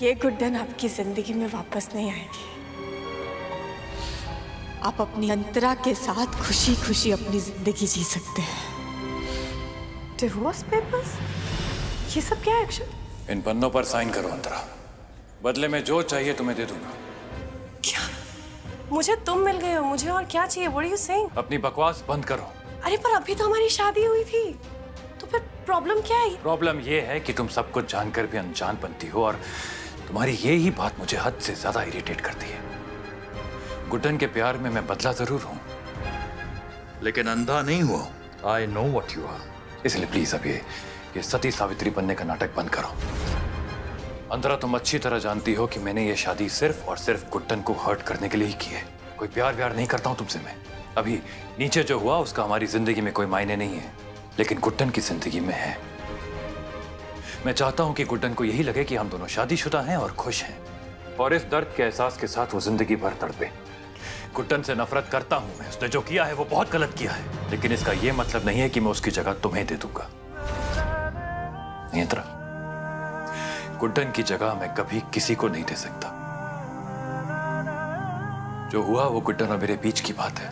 ये गुड्डन आपकी जिंदगी में वापस नहीं आएगी। आप अपनी अंतरा के साथ खुशी खुशी अपनी जिंदगी जी सकते हैं। डिवोर्स पेपर्स, ये सब क्या है अक्षर? इन पन्नों पर साइन करो अंतरा, बदले में जो चाहिए तुम्हें दे दूंगा। क्या? मुझे तुम मिल गए हो, मुझे और क्या चाहिए? What are you saying? अपनी बकवास बंद करो। अरे पर अभी तो हमारी शादी हुई थी, तो फिर प्रॉब्लम क्या है? प्रॉब्लम ये है कि तुम सब कुछ जानकर भी अनजान बनती हो, और तुम्हारी ये ही बात मुझे हद से ज्यादा इरिटेट करती है। गुड्डन के प्यार में मैं बदला जरूर हूं, लेकिन अंधा नहीं हुआ। I know what you are. इसलिए प्लीज अब ये सती सावित्री बनने का नाटक बंद करो। अंतरा, तुम अच्छी तरह जानती हो कि मैंने ये शादी सिर्फ और सिर्फ गुड्डन को हर्ट करने के लिए ही की है। कोई प्यार व्यार नहीं करता हूं तुमसे मैं। अभी नीचे जो हुआ उसका हमारी जिंदगी में कोई मायने नहीं है, लेकिन गुड्डन की जिंदगी में है। मैं चाहता हूं कि गुड्डन को यही लगे कि हम दोनों शादीशुदा हैं और खुश हैं, और इस दर्द के एहसास के साथ वो जिंदगी भर तड़पे। गुड्डन से नफरत करता हूं मैं, उसने जो किया है वो बहुत गलत किया है, लेकिन इसका ये मतलब नहीं है कि मैं उसकी जगह तुम्हें दे दूंगा। नहीं अंतरा, गुड्डन की जगह मैं कभी किसी को नहीं दे सकता। जो हुआ वो गुड्डन और मेरे बीच की बात है।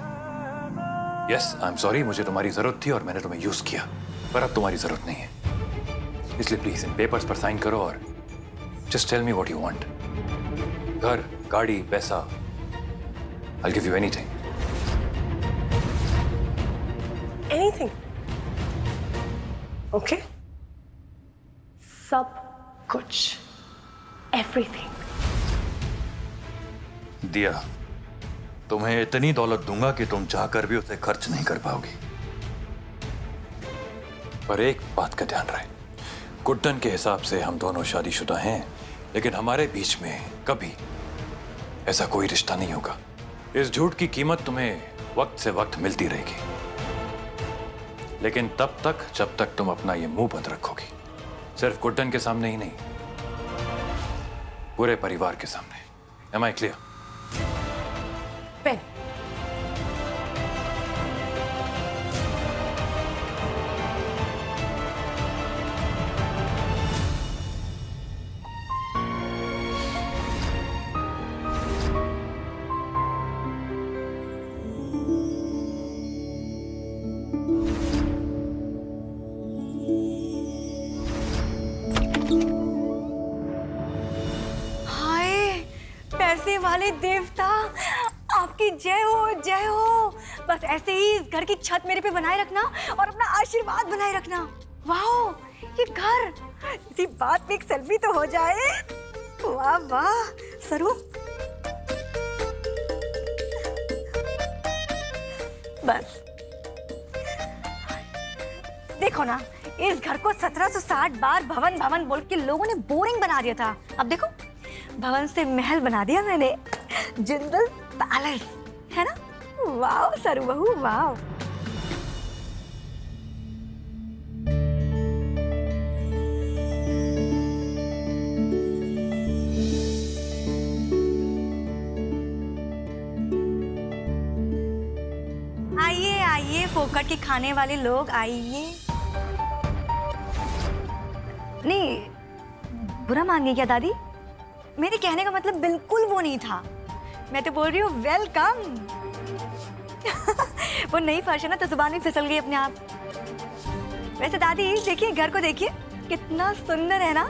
यस, आई एम सॉरी, मुझे तुम्हारी जरूरत थी और मैंने तुम्हें यूज किया, पर अब तुम्हारी जरूरत नहीं है। इसलिए प्लीज इन पेपर्स पर साइन करो और just tell me what you want. घर, गाड़ी, पैसा, I'll give you anything. Anything? Okay? सब कुछ, everything. दिया, तुम्हें इतनी दौलत दूंगा कि तुम चाहकर भी उसे खर्च नहीं कर पाओगी। पर एक बात का ध्यान रहे, गुड्डन के हिसाब से हम दोनों शादीशुदा हैं, लेकिन हमारे बीच में कभी ऐसा कोई रिश्ता नहीं होगा। इस झूठ की कीमत तुम्हें वक्त से वक्त मिलती रहेगी, लेकिन तब तक जब तक तुम अपना ये मुंह बंद रखोगी। सिर्फ गुड्डन के सामने ही नहीं, पूरे परिवार के सामने। Am I clear? पेन। पैसे वाले देवता, आपकी जय हो, जय हो। बस ऐसे ही इस घर की छत मेरे पे बनाए रखना और अपना आशीर्वाद बनाए रखना। वाओ, ये घर, इसी बात पे एक सेल्फी तो हो जाए। वाह वाह सरू, बस देखो ना, इस घर को 1760 बार भवन भवन बोल के लोगों ने बोरिंग बना दिया था। अब देखो, भवन से महल बना दिया मैंने, जिंदल पैलेस, है ना? वाह सरू बहू, वाह। आइए आइए फोकट के खाने वाले लोग, आइए। नहीं, बुरा मान गई क्या दादी? मेरे कहने का मतलब बिल्कुल वो नहीं था। मैं तो बोल रही हूँ वेलकम। वो नई फर्श है ना, तो जुबान में फिसल गई अपने आप। वैसे दादी देखिए, घर को देखिए, कितना सुंदर है ना।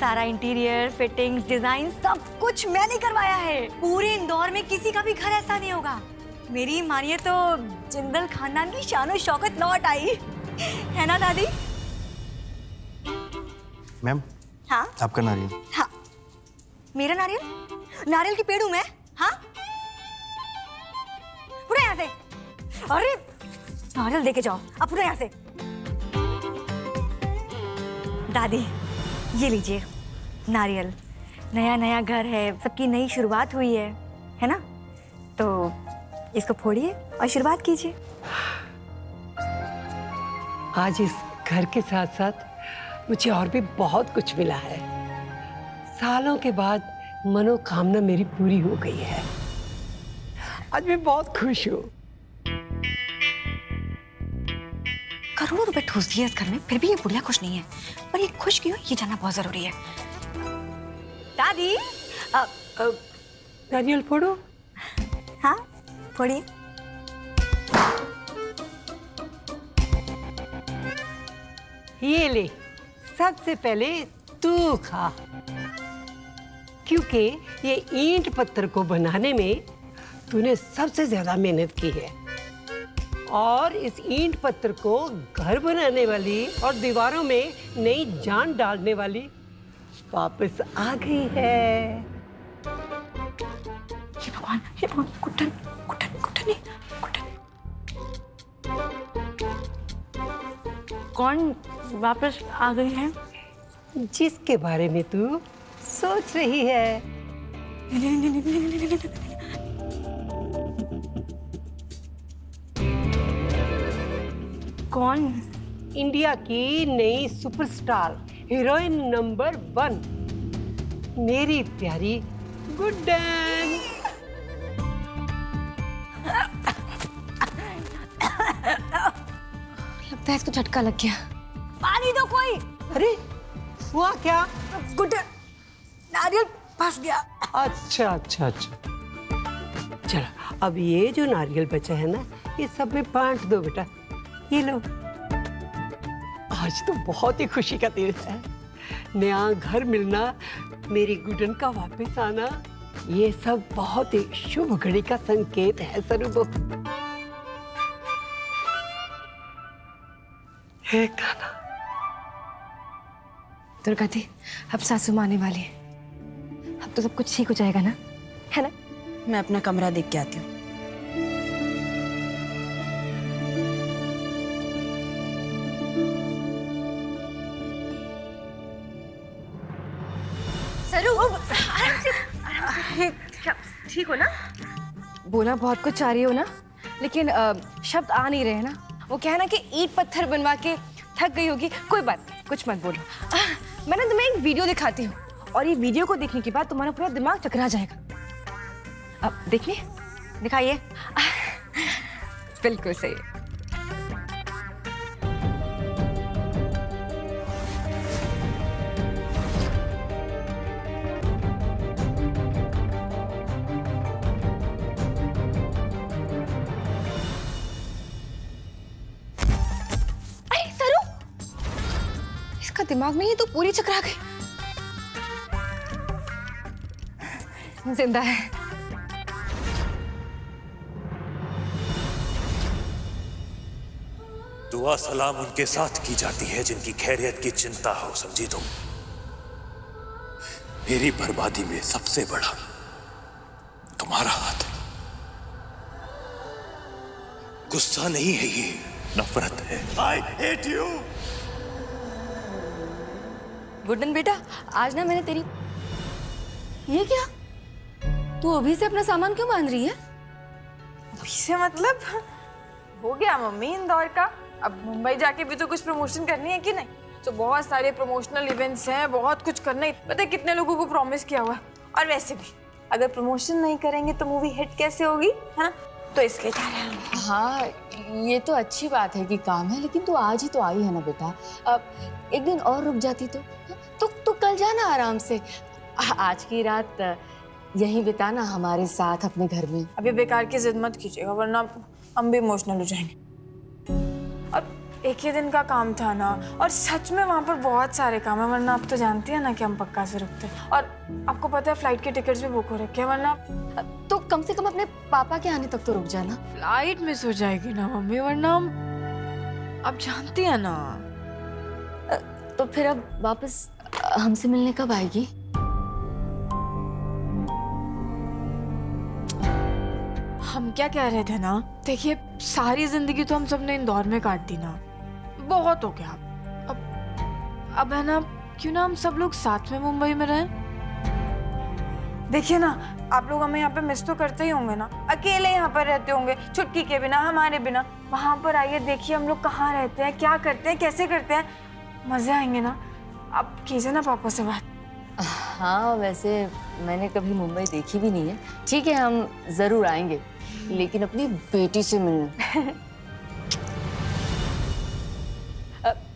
सारा इंटीरियर, फिटिंग्स, डिजाइन सब कुछ मैंने करवाया है। पूरे इंदौर में किसी का भी घर ऐसा नहीं होगा। मेरी मानिए तो जिंदल खानदान की शान और शौकत लौट आई, है ना दादी? मैम, हाँ आपका नारियल। हाँ, मेरा नारियल? नारियल की पेड़ हूं मैं? हाँ, पूरा यहाँ से। अरे नारियल देके जाओ, अब पूरा यहाँ से। दादी ये लीजिए नारियल। नया नया घर है, सबकी नई शुरुआत हुई है ना? तो इसको फोड़िए, आशीर्वाद कीजिए। आज इस घर के साथ साथ मुझे और भी बहुत कुछ मिला है। सालों के बाद मनोकामना मेरी पूरी हो गई है। आज मैं बहुत खुश हूँ। करोड़ों रुपए ठूस दिए इस घर में, फिर भी ये बुढ़िया खुश नहीं है। पर ये खुश क्यों है, ये जानना बहुत जरूरी है। दादी नारियल फोड़ो। हाँ फोड़िए। ये ले, सबसे पहले तू खा, क्योंकि ये ईंट पत्थर को बनाने में तूने सबसे ज्यादा मेहनत की है, और इस ईंट पत्थर को घर बनाने वाली और दीवारों में नई जान डालने वाली वापस आ गई है। हे भगवान, कुटन कुटन कुटन नहीं, कुटन। कौन वापस आ गई है? जिसके बारे में तू सोच रही है। कौन? इंडिया की नई सुपरस्टार हीरोइन नंबर 1, मेरी प्यारी गुड्डन। लगता है इसको झटका लग गया। पानी दो कोई। अरे हुआ क्या? गुड्डन, नारियल फंस गया। अच्छा अच्छा अच्छा, चलो अब ये जो नारियल बचा है ना, ये सब में बांट दो बेटा। ये लो, आज तो बहुत ही खुशी का दिन है। नया घर मिलना, मेरी गुडन का वापस आना, ये सब बहुत ही शुभ घड़ी का संकेत है स्वरूप। है खाना। दुर्गा दी, अब सासू माँ आने वाली है, अब तो सब कुछ ठीक हो जाएगा ना, है ना? मैं अपना कमरा देख के आती हूँ। सरू, आराम से। क्या ठीक हो ना? बोला बहुत कुछ चाह रही हो ना, लेकिन शब्द आ नहीं रहे ना। वो क्या है ना कि ईंट पत्थर बनवा के थक गई होगी। कोई बात नहीं, कुछ मत बोलो। मैं ना तुम्हें एक वीडियो दिखाती हूँ, और ये वीडियो को देखने के बाद तुम्हारा पूरा दिमाग चकरा जाएगा। अब देखिए, दिखाइए। बिल्कुल सही। अरे सरू, इसका दिमाग में ये तो पूरी चकरा गई। जिंदा है। दुआ सलाम उनके साथ की जाती है जिनकी खैरियत की चिंता हो, समझी तुम? मेरी बर्बादी में सबसे बड़ा तुम्हारा हाथ है। गुस्सा नहीं है, ये नफरत है। I hate you. गुड्डन बेटा, आज ना मैंने तेरी... ये क्या? तू अभी से अपना सामान क्यों बांध रही है? अभी से मतलब हो गया मम्मी इंदौर का। अब मुंबई जाके भी तो कुछ प्रमोशन करनी है कि नहीं? तो बहुत सारे प्रमोशनल इवेंट्स हैं, बहुत कुछ करना है। पता है कितने लोगों को प्रॉमिस किया हुआ है। और वैसे भी अगर प्रमोशन नहीं करेंगे तो मूवी हिट कैसे होगी, है ना? तो इसलिए जा रहे हैं। हाँ, ये तो अच्छी बात है कि काम है, लेकिन तू आज ही तो आई है ना बेटा। अब एक दिन और रुक जाती तो कल जाना आराम से। आज की रात यहीं बिताना हमारे साथ अपने घर में। अभी बेकार की जिद मत कीजिएगा, वरना हम भी इमोशनल हो जाएंगे। अब एक ही दिन का काम था ना, और सच में वहाँ पर बहुत सारे काम है, वरना आप तो जानती है ना कि हम पक्का से रुकते हैं। और आपको पता है फ्लाइट के टिकट्स भी बुक हो रखे हैं, वरना तो कम से कम अपने पापा के आने तक तो रुक जाना। फ्लाइट मिस हो जाएगी ना मम्मी, वरना हम... आप जानती है ना। तो फिर अब वापस हमसे मिलने कब आएगी? हम क्या कह रहे थे ना, देखिए सारी जिंदगी तो हम सबने इंदौर में काट दी ना, बहुत हो गया। अब है ना, क्यों ना हम सब लोग साथ में मुंबई में रहें? देखिए ना, आप लोग हमें यहाँ पे मिस तो करते ही होंगे ना, अकेले यहाँ पर रहते होंगे, छुटकी के बिना, हमारे बिना। वहाँ पर आइए, देखिए हम लोग कहाँ रहते हैं, क्या करते हैं, कैसे करते हैं, मजे आएंगे ना। आप कीजिए ना पापा से बात। हाँ, वैसे मैंने कभी मुंबई देखी भी नहीं है। ठीक है, हम जरूर आएंगे, लेकिन अपनी बेटी से मिलने।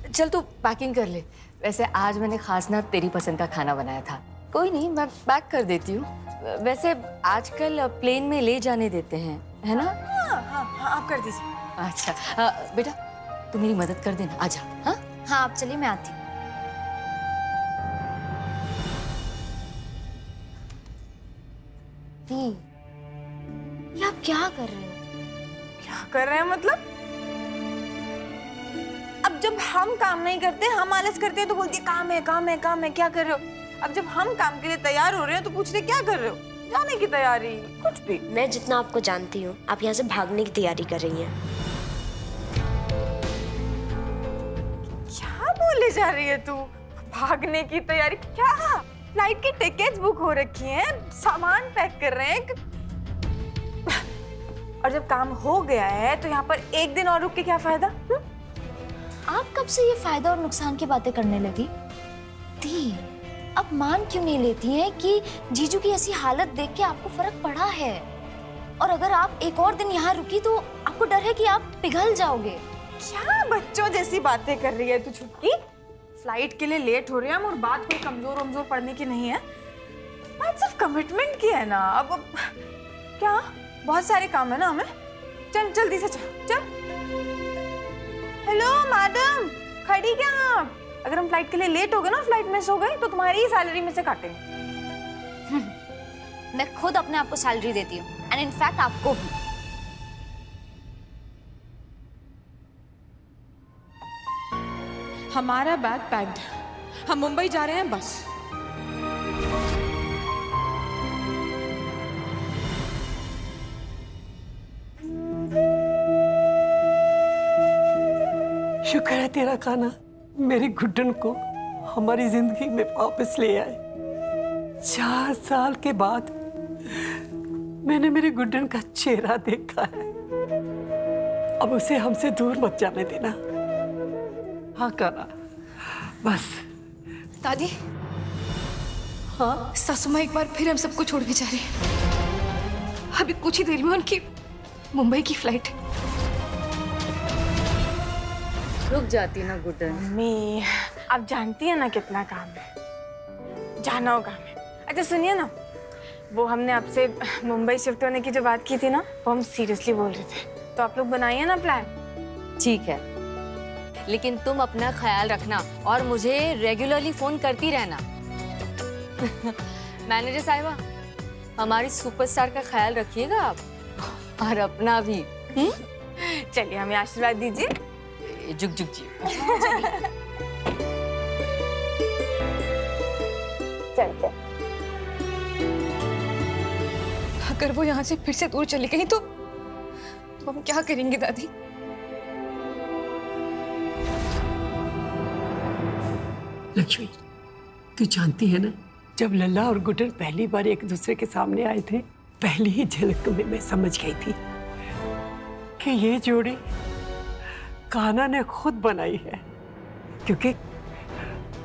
चल तू पैकिंग कर ले। वैसे आज मैंने खास ना तेरी पसंद का खाना बनाया था, कोई नहीं, मैं पैक कर देती हूँ। वैसे आजकल प्लेन में ले जाने देते हैं, है ना? हाँ, आप कर दीजिए। अच्छा बेटा तू मेरी मदद कर देना, आजा। हाँ हाँ आप चलिए, मैं आती हूँ। दी, ये आप क्या कर रहे हो? क्या कर रहे हैं मतलब? अब जब हम काम नहीं करते, हम आलस करते हैं तो बोलती है काम है, काम है, काम है, क्या कर रहे हो? अब जब हम काम के लिए तैयार हो रहे हैं तो पूछ रहे क्या कर रहे हो? जाने की तैयारी, कुछ भी। मैं जितना आपको जानती हूँ, आप यहाँ से भागने की तैयारी कर रही हैं। क्या बोले जा रही है तू? भागने की तैयारी? क्या? फ्लाइट की टिकट्स बुक हो रखी हैं, सामान पैक कर रहे हैं। और जब काम हो गया है तो यहाँ पर एक दिन और रुक के क्या फायदा? आप कब से ये फायदा और नुकसान की बातें करने लगी? दी, अब मान क्यों नहीं लेती हैं कि जीजू की ऐसी हालत देख के आपको फर्क पड़ा है? और अगर आप एक और दिन यहाँ रुकी तो आपको डर है कि आप पिघल जाओगे। क्या बच्चों जैसी बातें कर रही है तू छुटकी? फ्लाइट के लिए लेट हो रहे हैं हम, और बात कोई कमजोर पड़ने की नहीं है। बात सिर्फ कमिटमेंट की है ना। अब क्या बहुत सारे काम है ना हमें। चल जल्दी से चल। हेलो मैडम, खड़ी क्या आप? अगर हम फ्लाइट के लिए लेट हो गए ना, फ्लाइट मिस हो गई तो तुम्हारी ही सैलरी में से काटेंगे। मैं खुद अपने आप को सैलरी देती हूँ, एंड इनफैक्ट आपको भी। हमारा बैग पैक्ड, हम मुंबई जा रहे हैं बस। शुक्र है तेरा खाना मेरे घुटन को हमारी जिंदगी में वापस ले आए। 4 साल के बाद मैंने मेरे गुड्डन का चेहरा देखा है। अब उसे हमसे दूर मत जाने देना। हाँ काना, बस। दादी, हाँ सासू माँ एक बार फिर हम सबको छोड़ के जा रही है। अभी कुछ ही देर में उनकी मुंबई की फ्लाइट। रुक जाती ना गुड्डन। मम्मी, आप जानती है ना कितना काम है, जाना होगा हमें। अच्छा सुनिए ना, वो हमने आपसे मुंबई शिफ्ट होने की जो बात की थी ना, वो हम सीरियसली बोल रहे थे, तो आप लोग बनाइए ना प्लान। ठीक है, लेकिन तुम अपना ख्याल रखना और मुझे रेगुलरली फोन करती रहना। मैनेजर साहिबा, हमारी सुपरस्टार का ख्याल रखिएगा आप, और अपना भी। चलिए हमें आशीर्वाद दीजिए। जुग जुग जी। चलते। अगर वो यहाँ से फिर से दूर चली गई तो हम क्या करेंगे दादी? लक्ष्मी, तू जानती है ना, जब लल्ला और गुड्डन पहली बार एक दूसरे के सामने आए थे, पहली ही झलक में मैं समझ गई थी कि ये जोड़ी कान्हा ने खुद बनाई है, क्योंकि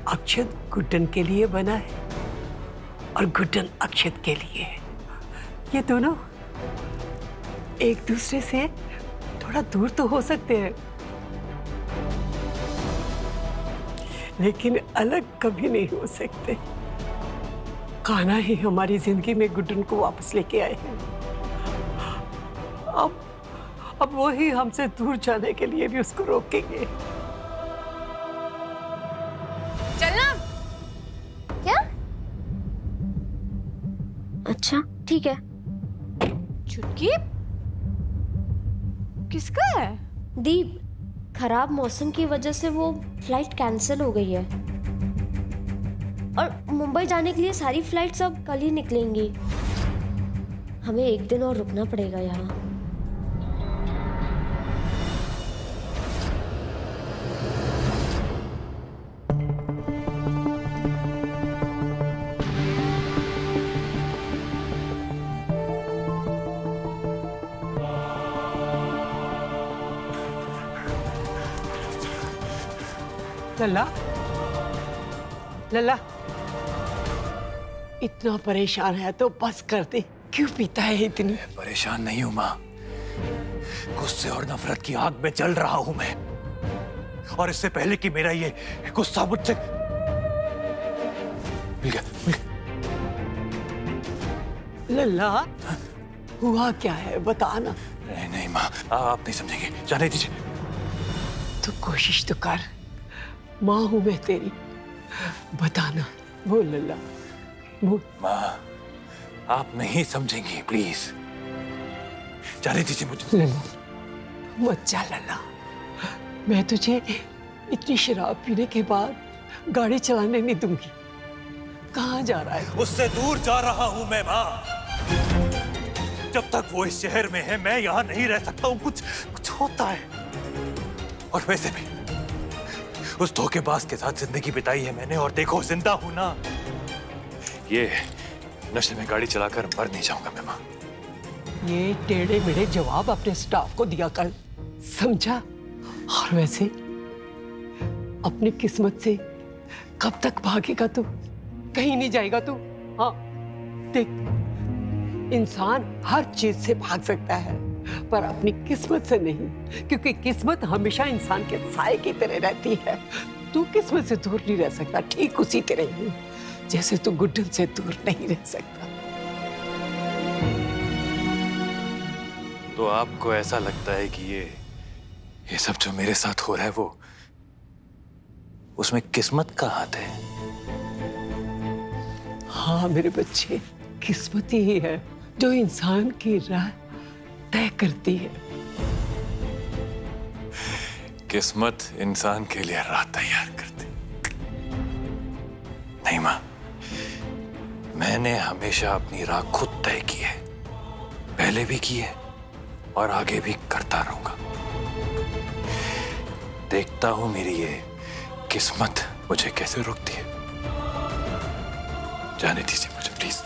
अक्षत गुड्डन के लिए बना है और गुड्डन अक्षत के लिए। ये दोनों एक दूसरे से थोड़ा दूर तो हो सकते हैं, लेकिन अलग कभी नहीं हो सकते। कान्हा ही हमारी जिंदगी में गुड्डन को वापस लेके आए हैं। अब वो ही हमसे दूर जाने के लिए भी उसको रोकेंगे। चलना। क्या? अच्छा ठीक है। चुटकी किसका है? दीप, खराब मौसम की वजह से वो फ्लाइट कैंसिल हो गई है और मुंबई जाने के लिए सारी फ्लाइट्स अब कल ही निकलेंगी। हमें एक दिन और रुकना पड़ेगा यहाँ। लल्ला, लल्ला, इतना परेशान है तो बस कर दे। क्यों पीता है इतनी? परेशान नहीं हूं माँ, गुस्से और नफरत की आग में जल रहा हूं मैं। और इससे पहले कि मेरा ये गुस्सा मुझसे मिल गया। लल्ला, हुआ क्या है बताना। नहीं नहीं माँ, आप नहीं समझेंगे, जाने दीजिए। तू कोशिश तो कर, माँ हूं मैं तेरी, बताना। बोल लल्ला, बोल। माँ, आप नहीं समझेंगी, प्लीज जाने दीजिए मुझे। लल्ला मत जा लल्ला, मैं तुझे इतनी शराब पीने के बाद गाड़ी चलाने नहीं दूंगी। कहाँ जा रहा है? उससे दूर जा रहा हूं मैं माँ। जब तक वो इस शहर में है मैं यहाँ नहीं रह सकता हूँ। कुछ होता है। और वैसे भी उस धोखेबाज के साथ जिंदगी बिताई है मैंने, और देखो जिंदा हूं ना। ये नशे में गाड़ी चलाकर मर नहीं जाऊंगा मैं माँ। ये टेढ़े मेढ़े जवाब अपने स्टाफ को दिया कर, समझा? और वैसे अपनी किस्मत से कब तक भागेगा तू? कहीं नहीं जाएगा तू। हाँ देख, इंसान हर चीज से भाग सकता है पर अपनी किस्मत से नहीं, क्योंकि किस्मत हमेशा इंसान के साए की तरह रहती है। तू किस्मत से दूर नहीं रह सकता, ठीक उसी तरह ही जैसे तू गुड्डन से दूर नहीं रह सकता। तो आपको ऐसा लगता है कि ये सब जो मेरे साथ हो रहा है वो उसमें किस्मत का हाथ है? हाँ मेरे बच्चे, किस्मत ही है जो इंसान की राह तय करती है। किस्मत इंसान के लिए राह तैयार करती नहीं माँ। मैंने हमेशा अपनी राह खुद तय की है, पहले भी की है और आगे भी करता रहूंगा। देखता हूं मेरी ये किस्मत मुझे कैसे रोकती है। जाने दीजिए मुझे प्लीज।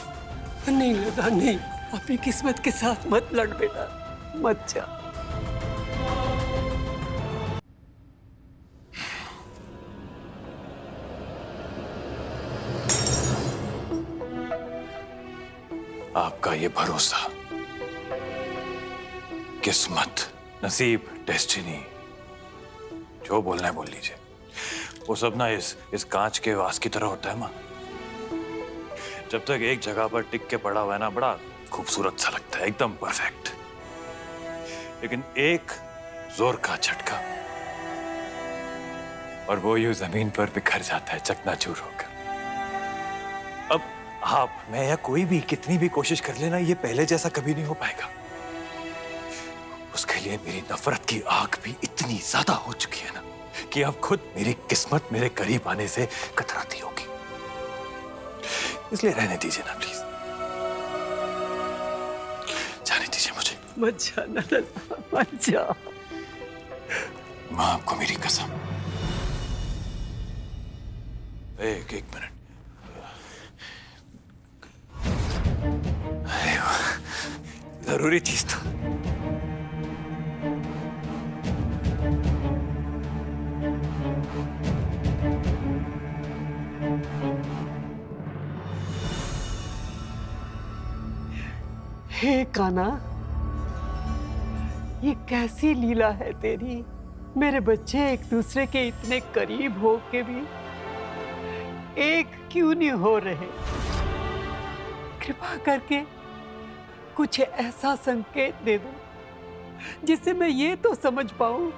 नहीं लगा, नहीं, अपनी किस्मत के साथ मत लड़ बेटा, मत जा। आपका ये भरोसा, किस्मत, नसीब, डेस्टिनी, जो बोलना है बोल लीजिए, वो सब ना इस कांच के वास की तरह होता है माँ। जब तक एक जगह पर टिक के पड़ा हुआ है ना, बड़ा खूबसूरत सा लगता है, एकदम परफेक्ट। लेकिन एक जोर का झटका और वो यूं जमीन पर बिखर जाता है चकनाचूर होकर। अब आप, मैं या कोई भी कितनी भी कोशिश कर लेना, ये पहले जैसा कभी नहीं हो पाएगा। उसके लिए मेरी नफरत की आग भी इतनी ज्यादा हो चुकी है ना कि अब खुद मेरी किस्मत मेरे करीब आने से कतराती होगी। इसलिए रहने दीजिए ना प्लीज, जाने दीजिए मुझे। मत जा लल्ला, मत जा। माँ, आपको मेरी कसम। एक मिनट। अरे वाह, जरूरी चीज था। हे काना, ये कैसी लीला है तेरी। मेरे बच्चे एक दूसरे के इतने करीब हो के भी एक क्यों नहीं हो रहे? कृपा करके कुछ ऐसा संकेत दे दो जिससे मैं ये तो समझ पाऊं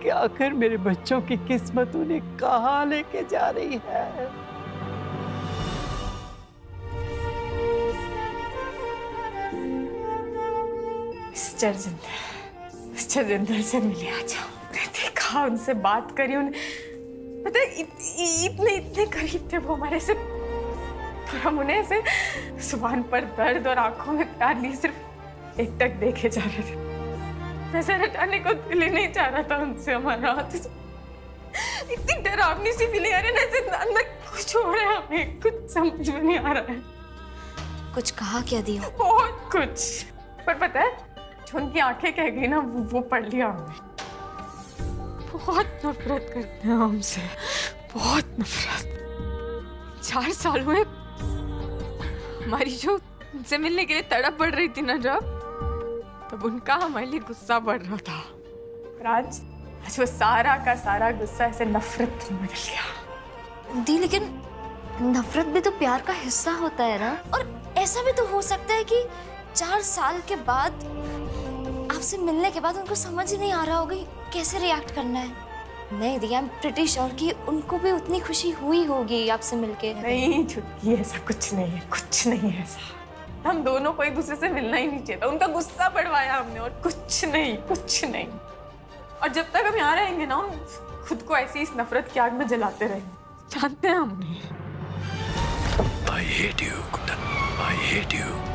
कि आखिर मेरे बच्चों की किस्मत उन्हें कहाँ लेके जा रही है। मिस्टर जिंदल से मिले आ जाओ। मैंने देखा, उनसे बात करी, उन्हें पता है इतने करीब थे वो हमारे से, पर हम उन्हें ऐसे जुबान पर दर्द और आंखों में प्यार नहीं, सिर्फ एकटक देखे जा रहे थे। नजर हटाने को दिल ही नहीं चाह रहा था उनसे हमारा। इतनी डरावनी सी फीलिंग आ रही है, जैसे अंदर कुछ हो रहा है, हमें कुछ समझ में नहीं आ रहा है। कुछ कहा क्या दियो? बहुत कुछ, पर पता है जो उनकी आंखें कह गई ना, वो पढ़ लिया हमने। बहुत नफरत करते हैं हमसे, बहुत नफरत। 4 साल हुए हमारी जो उनसे मिलने के लिए तड़प पड़ रही थी ना, तब उनका हमारे लिए गुस्सा बढ़ रहा था। और आज वो सारा का सारा गुस्सा ऐसे नफरत में बदल गया। दी, लेकिन नफरत भी तो प्यार का हिस्सा होता है ना, और ऐसा भी तो हो सकता है कि 4 साल के बाद आपसे मिलने के बाद उनको समझ ही नहीं आ रहा होगा कैसे रिएक्ट करना है। नहीं दी, आई एम प्रिटी श्योर कि उनको भी उतनी खुशी हुई होगी आपसे मिलके। नहीं छुटकी, ऐसा कुछ नहीं है, कुछ नहीं है ऐसा। हम दोनों को एक दूसरे से मिलना ही नहीं चाहिए था, उनका गुस्सा बढ़वाया हमने और कुछ नहीं, कुछ नहीं। और जब तक हम यहाँ रहेंगे ना, हम खुद को ऐसी इस नफरत की आग में जलाते रहेंगे। जानते हैं हम उन्हें। I hate you, Guddan. I hate you.